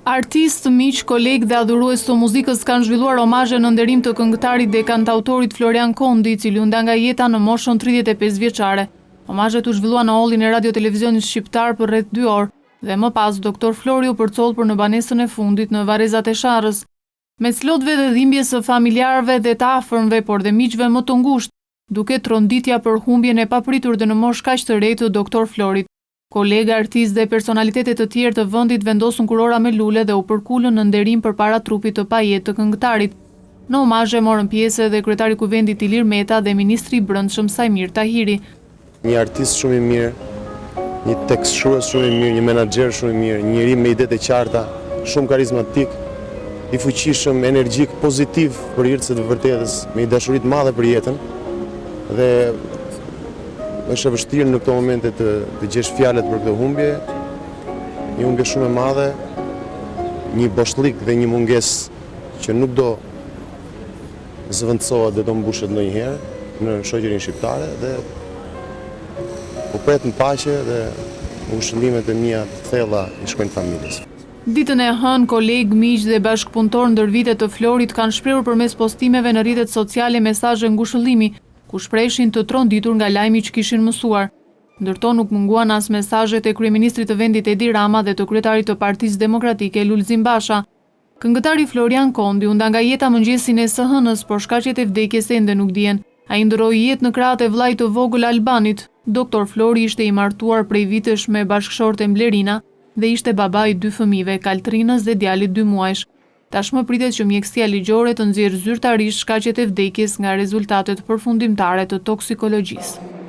Artistë, miq, kolegë dhe adhurues të muzikës kanë zhvilluar omazhe në nderim të këngëtarit dhe kantautorit Florian Kondi, i cili u nda nga jeta në moshën 35 vjeçare. Omazhet u zhvilluan në Hollin e Radio Televizionit Shqiptar për rreth 2 orë dhe më pas Doktor Flori u përcoll për në banesën e fundit në Varrezat e Sharrës. Mes lotëve dhe dhimbjes së familjarëve dhe të afërmve, por dhe miqve më të ngushtë, duket ronditja për humbjen e papritur dhe në moshë kaq të re të Doktor Florit. Kolegë, artistë dhe personalitetet të tjerë të vendit vendosën kurora me lule dhe u përkulën në nderim përpara trupit të pajetë të këngëtarit. Në omazhe morën pjesë edhe kryetari i Kuvendit Ilir Meta dhe ministri i Brendshëm Sajmir Tahiri. Një artist shumë i mirë, një tekstshrues shumë i mirë, një menaxher shumë i mirë, një njeri me ide të qarta, shumë karizmatik, i fuqishëm, energjik, pozitiv për hir të vërtetës, me një dashuri të madhe për jetën dhe është e vështirë në këto momente të gjesh fjalët për këtë humbje, një humbje shumë e madhe, një boshllëk dhe një mungesë që nuk do zëvendësohet dhe do mbushet ndonjëherë në shoqërinë shqiptare dhe u pret në paqe dhe ushqillimet e mia të thella i shkojnë familjes. Ditën e hënë, kolegë, miq dhe bashkëpunëtor ndër vitet të Florit kanë shprehur përmes postimeve në rrjetet sociale mesazhe ngushëllimi, ku shpreshin të tronditur nga lajmi që kishin mësuar. Ndërto nuk munguan as mesazhet e kryeministrit të vendit Edi Rama dhe të kryetarit të Partisë Demokratike Lulzim Basha. Këngëtari Florian Kondi u nda nga jeta mëngjesin e së hënës, por shkaqet e vdekjes ende nuk dihen. Ai ndroi jetë në krahët e vllait të vogël Albanit. Doktor Flori ishte i martuar prej vitesh me bashkëshorten Blerina dhe ishte baba i 2 fëmijëve, Kaltrinës dhe djalit 2 muajsh. Tashmë pritet që mjekësia ligjore të nxjerrë zyrtarisht shkaqet e vdekjes nga rezultatet përfundimtare të toksikologjisë.